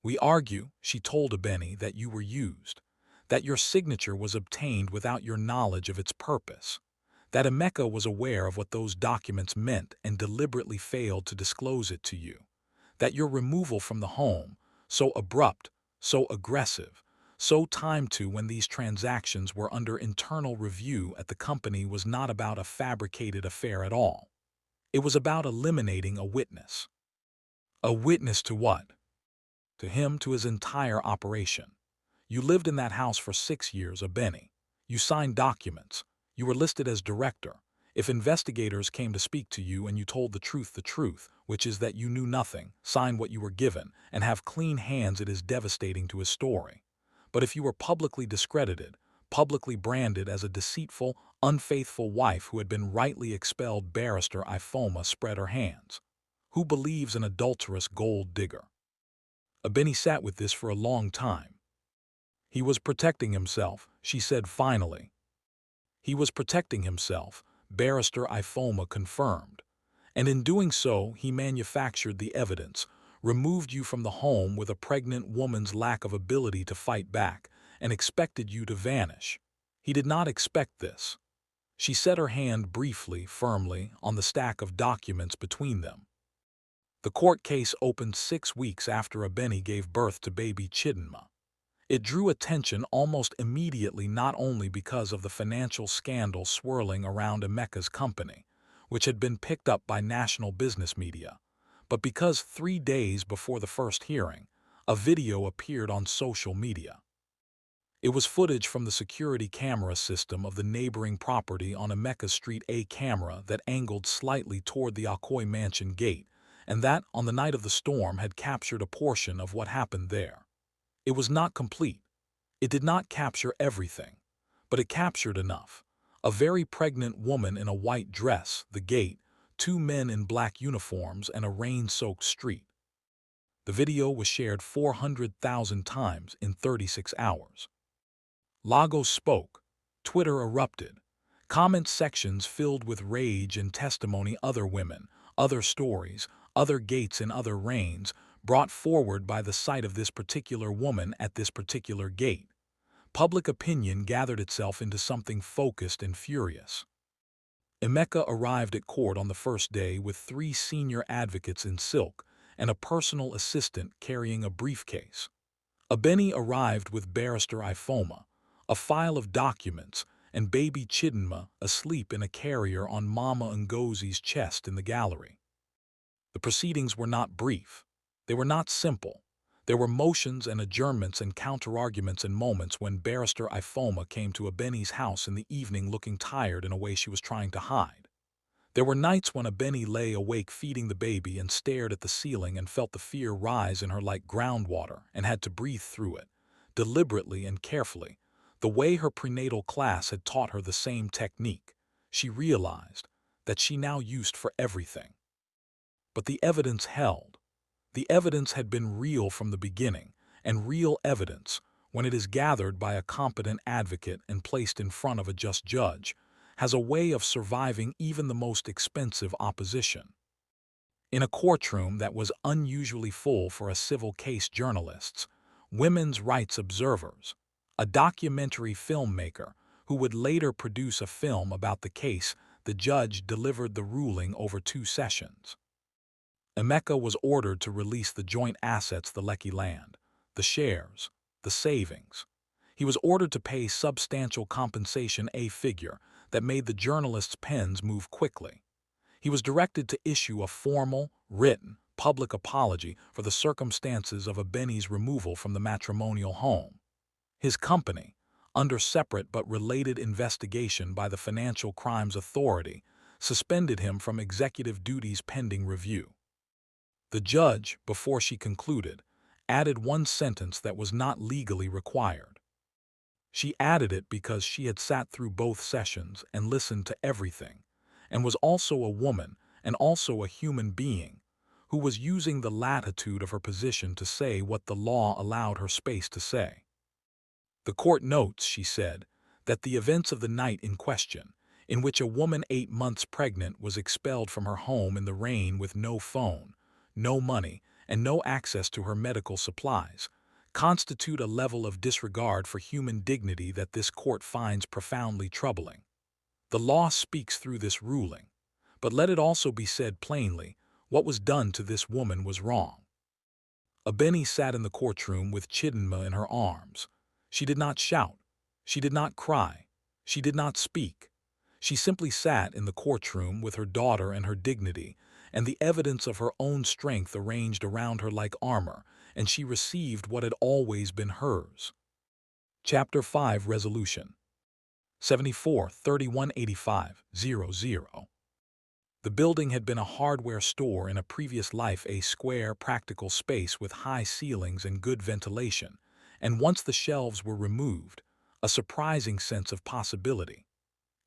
We argue, she told Abeni, that you were used, that your signature was obtained without your knowledge of its purpose, that Emeka was aware of what those documents meant and deliberately failed to disclose it to you, that your removal from the home, so abrupt, so aggressive, so timed to when these transactions were under internal review at the company, was not about a fabricated affair at all. It was about eliminating a witness. A witness to what? To him, to his entire operation. You lived in that house for 6 years, Abeni. You signed documents. You were listed as director. If investigators came to speak to you and you told the truth, which is that you knew nothing, signed what you were given, and have clean hands, it is devastating to his story. But if you were publicly discredited, publicly branded as a deceitful, unfaithful wife who had been rightly expelled, Barrister Ifoma spread her hands. Who believes an adulterous gold digger? Abeni sat with this for a long time. He was protecting himself, she said finally. He was protecting himself, Barrister Ifoma confirmed. And in doing so, he manufactured the evidence, removed you from the home with a pregnant woman's lack of ability to fight back, and expected you to vanish. He did not expect this. She set her hand briefly, firmly, on the stack of documents between them. The court case opened 6 weeks after Abeni gave birth to baby Chidinma. It drew attention almost immediately, not only because of the financial scandal swirling around Emeka's company, which had been picked up by national business media, but because 3 days before the first hearing, a video appeared on social media. It was footage from the security camera system of the neighboring property on Emeka Street, a camera that angled slightly toward the Akoi Mansion gate, and that, on the night of the storm, had captured a portion of what happened there. It was not complete. It did not capture everything, but it captured enough. A very pregnant woman in a white dress, the gate, 2 men in black uniforms, and a rain-soaked street. The video was shared 400,000 times in 36 hours. Lagos spoke. Twitter erupted. Comment sections filled with rage and testimony. Other women, other stories, other gates in other reigns, brought forward by the sight of this particular woman at this particular gate. Public opinion gathered itself into something focused and furious. Emeka arrived at court on the first day with 3 senior advocates in silk and a personal assistant carrying a briefcase. Abeni arrived with Barrister Ifoma, a file of documents, and baby Chidinma asleep in a carrier on Mama Ngozi's chest in the gallery. The proceedings were not brief. They were not simple. There were motions and adjournments and counterarguments and moments when Barrister Ifoma came to Abeni's house in the evening looking tired in a way she was trying to hide. There were nights when Abeni lay awake feeding the baby and stared at the ceiling and felt the fear rise in her like groundwater and had to breathe through it, deliberately and carefully, the way her prenatal class had taught her the same technique. She realized that she now used for everything. But the evidence held. The evidence had been real from the beginning, and real evidence, when it is gathered by a competent advocate and placed in front of a just judge, has a way of surviving even the most expensive opposition. In a courtroom that was unusually full for a civil case, journalists, women's rights observers, a documentary filmmaker who would later produce a film about the case, the judge delivered the ruling over 2 sessions. Emeka was ordered to release the joint assets, the Lekki land, the shares, the savings. He was ordered to pay substantial compensation, a figure that made the journalists' pens move quickly. He was directed to issue a formal, written, public apology for the circumstances of Abeni's removal from the matrimonial home. His company, under separate but related investigation by the Financial Crimes Authority, suspended him from executive duties pending review. The judge, before she concluded, added 1 sentence that was not legally required. She added it because she had sat through both sessions and listened to everything, and was also a woman and also a human being who was using the latitude of her position to say what the law allowed her space to say. The court notes, she said, that the events of the night in question, in which a woman 8 months pregnant was expelled from her home in the rain with no phone, no money, and no access to her medical supplies, constitute a level of disregard for human dignity that this court finds profoundly troubling. The law speaks through this ruling, but let it also be said plainly, what was done to this woman was wrong. Abeni sat in the courtroom with Chidinma in her arms. She did not shout. She did not cry. She did not speak. She simply sat in the courtroom with her daughter and her dignity, and the evidence of her own strength arranged around her like armor, and she received what had always been hers. Chapter 5 Resolution 74-3185-00. The building had been a hardware store in a previous life, a square, practical space with high ceilings and good ventilation, and once the shelves were removed, a surprising sense of possibility.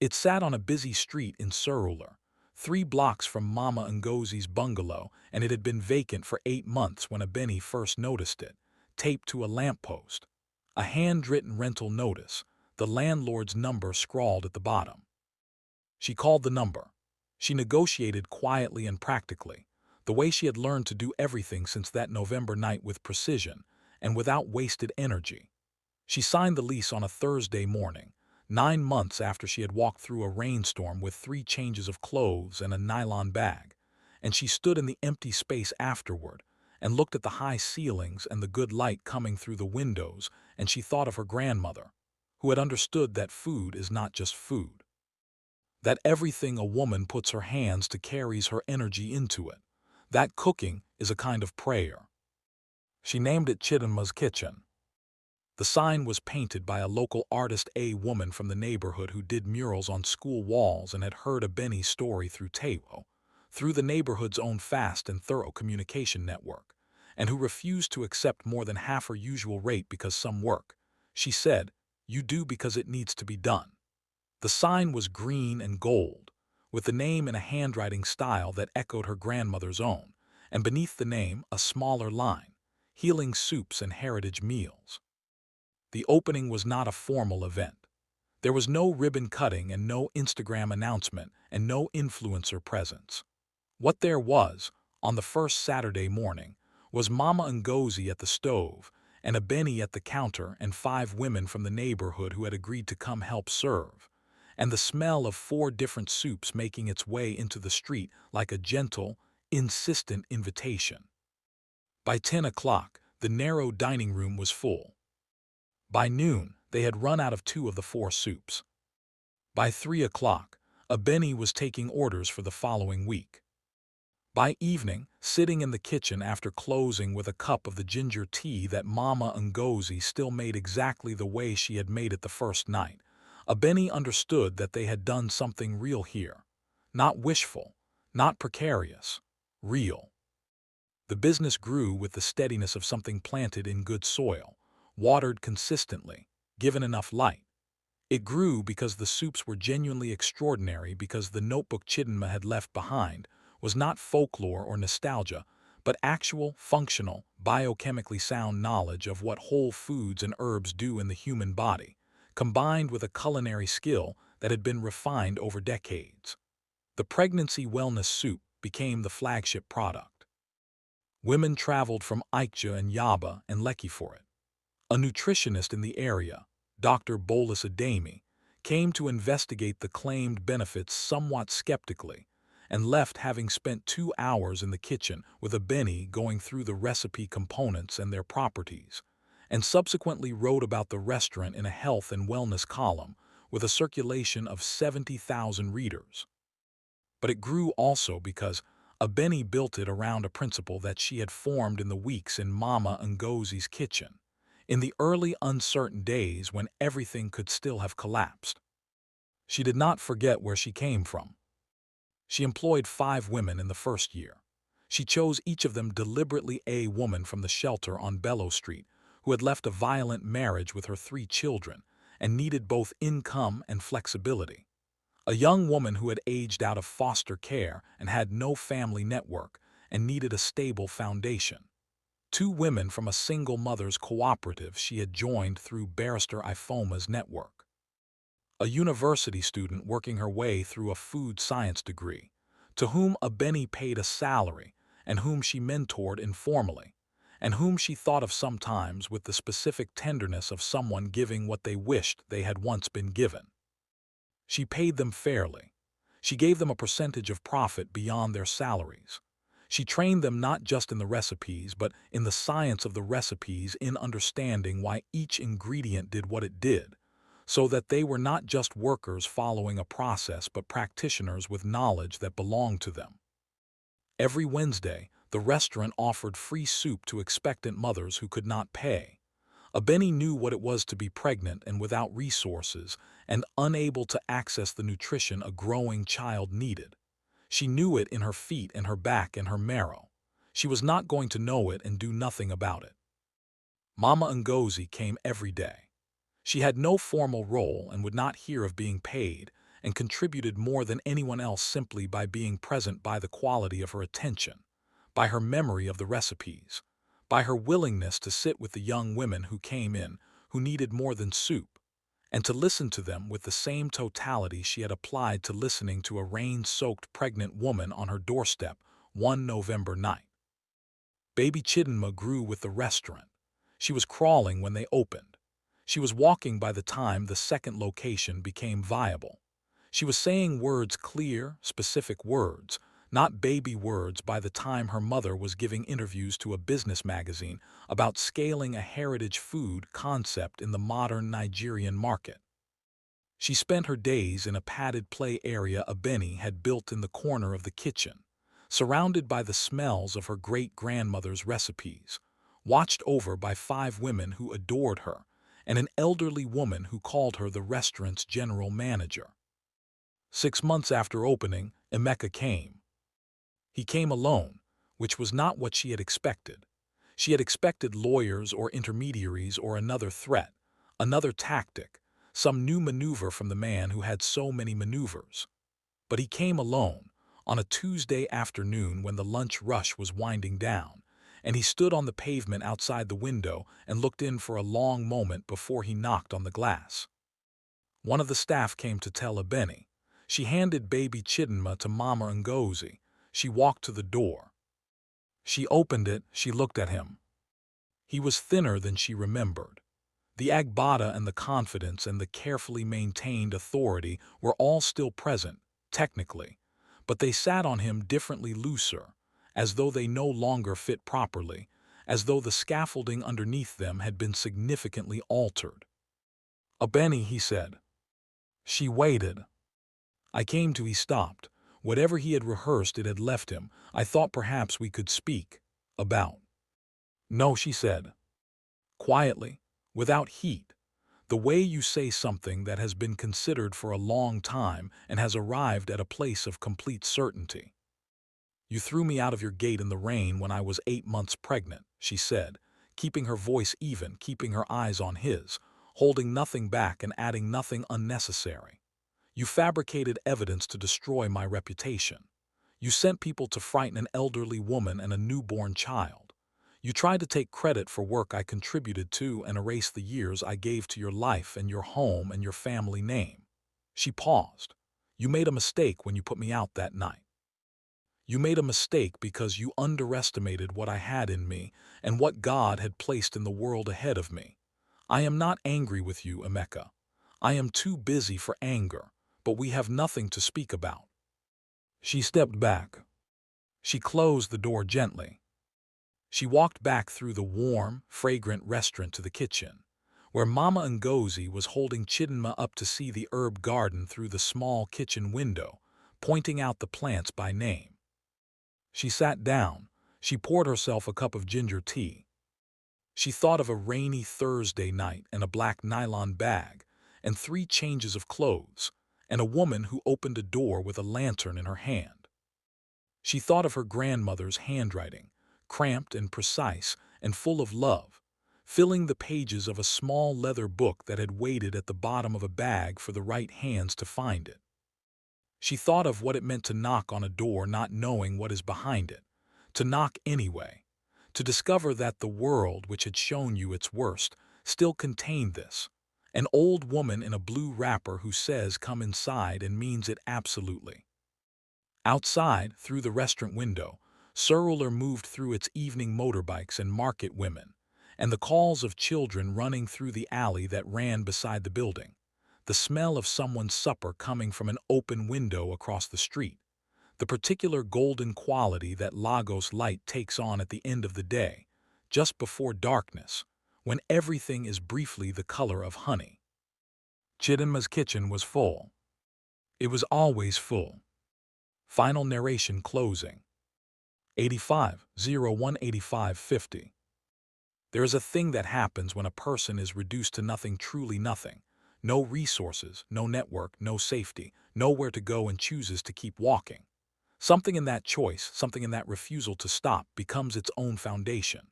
It sat on a busy street in Surulere, 3 blocks from Mama Ngozi's bungalow, and it had been vacant for 8 months when Abeni first noticed it, taped to a lamppost. A handwritten rental notice, the landlord's number scrawled at the bottom. She called the number. She negotiated quietly and practically, the way she had learned to do everything since that November night, with precision and without wasted energy. She signed the lease on a Thursday morning, 9 months after she had walked through a rainstorm with 3 changes of clothes and a nylon bag, and she stood in the empty space afterward and looked at the high ceilings and the good light coming through the windows, and she thought of her grandmother, who had understood that food is not just food, that everything a woman puts her hands to carries her energy into it, that cooking is a kind of prayer. She named it Chidinma's Kitchen. The sign was painted by a local artist, a woman from the neighborhood who did murals on school walls and had heard Abeni's story through Taiwo, through the neighborhood's own fast and thorough communication network, and who refused to accept more than half her usual rate because some work, she said, you do because it needs to be done. The sign was green and gold, with the name in a handwriting style that echoed her grandmother's own, and beneath the name a smaller line, Healing Soups and Heritage Meals. The opening was not a formal event. There was no ribbon cutting and no Instagram announcement and no influencer presence. What there was, on the first Saturday morning, was Mama Ngozi at the stove and Abeni at the counter and 5 women from the neighborhood who had agreed to come help serve, and the smell of 4 different soups making its way into the street like a gentle, insistent invitation. By 10 o'clock, the narrow dining room was full. By noon, they had run out of 2 of the 4 soups. By 3 o'clock, Abeni was taking orders for the following week. By evening, sitting in the kitchen after closing with a cup of the ginger tea that Mama Ngozi still made exactly the way she had made it the first night, Abeni understood that they had done something real here. Not wishful, not precarious, real. The business grew with the steadiness of something planted in good soil, watered consistently, given enough light. It grew because the soups were genuinely extraordinary, because the notebook Chidinma had left behind was not folklore or nostalgia, but actual, functional, biochemically sound knowledge of what whole foods and herbs do in the human body, combined with a culinary skill that had been refined over decades. The pregnancy wellness soup became the flagship product. Women traveled from Ikja and Yaba and Lekki for it. A nutritionist in the area, Dr. Bolus Ademi, came to investigate the claimed benefits somewhat skeptically, and left having spent 2 hours in the kitchen with Abeni going through the recipe components and their properties, and subsequently wrote about the restaurant in a health and wellness column with a circulation of 70,000 readers. But it grew also because Abeni built it around a principle that she had formed in the weeks in Mama Ngozi's kitchen, in the early uncertain days when everything could still have collapsed. She did not forget where she came from. She employed 5 women in the first year. She chose each of them deliberately, a woman from the shelter on Bellow Street who had left a violent marriage with her 3 children and needed both income and flexibility. A young woman who had aged out of foster care and had no family network and needed a stable foundation. 2 women from a single mother's cooperative she had joined through Barrister Ifoma's network. A university student working her way through a food science degree, to whom Abeni paid a salary and whom she mentored informally, and whom she thought of sometimes with the specific tenderness of someone giving what they wished they had once been given. She paid them fairly. She gave them a percentage of profit beyond their salaries. She trained them not just in the recipes, but in the science of the recipes, in understanding why each ingredient did what it did, so that they were not just workers following a process, but practitioners with knowledge that belonged to them. Every Wednesday, the restaurant offered free soup to expectant mothers who could not pay. Abeni knew what it was to be pregnant and without resources and unable to access the nutrition a growing child needed. She knew it in her feet and her back and her marrow. She was not going to know it and do nothing about it. Mama Ngozi came every day. She had no formal role and would not hear of being paid, and contributed more than anyone else simply by being present, by the quality of her attention, by her memory of the recipes, by her willingness to sit with the young women who came in, who needed more than soup, and to listen to them with the same totality she had applied to listening to a rain-soaked pregnant woman on her doorstep one November night. Baby Chidinma grew with the restaurant. She was crawling when they opened. She was walking by the time the second location became viable. She was saying words, clear, specific words, not baby words, by the time her mother was giving interviews to a business magazine about scaling a heritage food concept in the modern Nigerian market. She spent her days in a padded play area Abeni had built in the corner of the kitchen, surrounded by the smells of her great-grandmother's recipes, watched over by 5 women who adored her, and an elderly woman who called her the restaurant's general manager. 6 months after opening, Emeka came. He came alone, which was not what she had expected. She had expected lawyers or intermediaries or another threat, another tactic, some new maneuver from the man who had so many maneuvers. But he came alone, on a Tuesday afternoon when the lunch rush was winding down, and he stood on the pavement outside the window and looked in for a long moment before he knocked on the glass. One of the staff came to tell Abeni. She handed baby Chidinma to Mama Ngozi. She walked to the door. She opened it. She looked at him. He was thinner than she remembered. The agbada and the confidence and the carefully maintained authority were all still present, technically, but they sat on him differently, looser, as though they no longer fit properly, as though the scaffolding underneath them had been significantly altered. "Abeni," he said. She waited. "I came to," he stopped. Whatever he had rehearsed, it had left him. "I thought perhaps we could speak about." "No," she said, quietly, without heat, "the way you say something that has been considered for a long time and has arrived at a place of complete certainty. You threw me out of your gate in the rain when I was 8 months pregnant," she said, keeping her voice even, keeping her eyes on his, holding nothing back and adding nothing unnecessary. "You fabricated evidence to destroy my reputation. You sent people to frighten an elderly woman and a newborn child. You tried to take credit for work I contributed to and erase the years I gave to your life and your home and your family name." She paused. "You made a mistake when you put me out that night. You made a mistake because you underestimated what I had in me and what God had placed in the world ahead of me. I am not angry with you, Emeka. I am too busy for anger, but we have nothing to speak about." She stepped back. She closed the door gently. She walked back through the warm, fragrant restaurant to the kitchen, where Mama Ngozi was holding Chidinma up to see the herb garden through the small kitchen window, pointing out the plants by name. She sat down. She poured herself a cup of ginger tea. She thought of a rainy Thursday night and a black nylon bag, and 3 changes of clothes, and a woman who opened a door with a lantern in her hand. She thought of her grandmother's handwriting, cramped and precise and full of love, filling the pages of a small leather book that had waited at the bottom of a bag for the right hands to find it. She thought of what it meant to knock on a door not knowing what is behind it, to knock anyway, to discover that the world which had shown you its worst still contained this, an old woman in a blue wrapper who says come inside and means it absolutely. Outside, through the restaurant window, Surulere moved through its evening motorbikes and market women, and the calls of children running through the alley that ran beside the building, the smell of someone's supper coming from an open window across the street, the particular golden quality that Lagos light takes on at the end of the day, just before darkness, when everything is briefly the color of honey. Chidinma's kitchen was full. It was always full. Final narration closing. 85018550. There is a thing that happens when a person is reduced to nothing, truly nothing. No resources, no network, no safety, nowhere to go, and chooses to keep walking. Something in that choice, something in that refusal to stop, becomes its own foundation.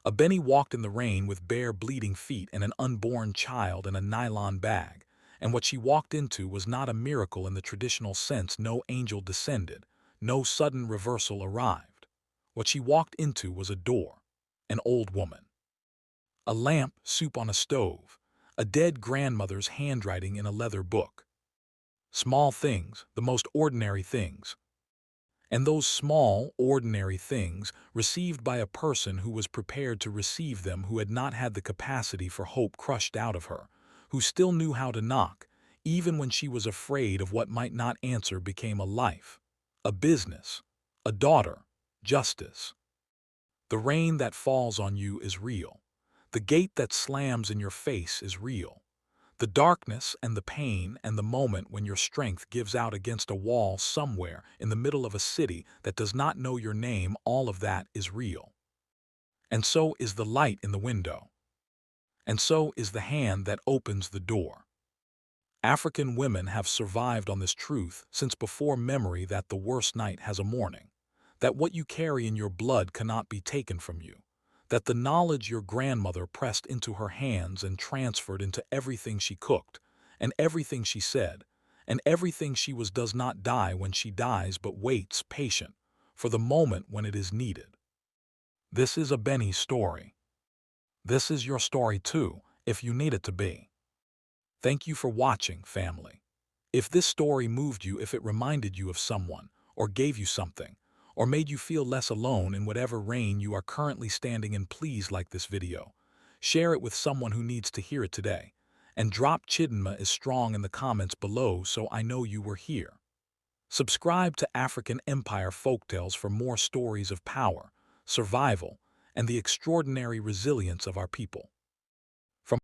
Abeni walked in the rain with bare, bleeding feet and an unborn child in a nylon bag, and what she walked into was not a miracle in the traditional sense. No angel descended, no sudden reversal arrived. What she walked into was a door, an old woman. A lamp, soup on a stove, a dead grandmother's handwriting in a leather book. Small things, the most ordinary things. And those small, ordinary things, received by a person who was prepared to receive them, who had not had the capacity for hope crushed out of her, who still knew how to knock, even when she was afraid of what might not answer, became a life, a business, a daughter, justice. The rain that falls on you is real. The gate that slams in your face is real. The darkness and the pain and the moment when your strength gives out against a wall somewhere in the middle of a city that does not know your name, all of that is real. And so is the light in the window. And so is the hand that opens the door. African women have survived on this truth since before memory, that the worst night has a morning, that what you carry in your blood cannot be taken from you, that the knowledge your grandmother pressed into her hands and transferred into everything she cooked, and everything she said, and everything she was, does not die when she dies, but waits, patient, for the moment when it is needed. This is Abeni's story. This is your story too, if you need it to be. Thank you for watching, family. If this story moved you, if it reminded you of someone, or gave you something, or made you feel less alone in whatever rain you are currently standing in, please like this video, share it with someone who needs to hear it today, and drop Chidinma is strong in the comments below so I know you were here. Subscribe to African Empire Folktales for more stories of power, survival, and the extraordinary resilience of our people.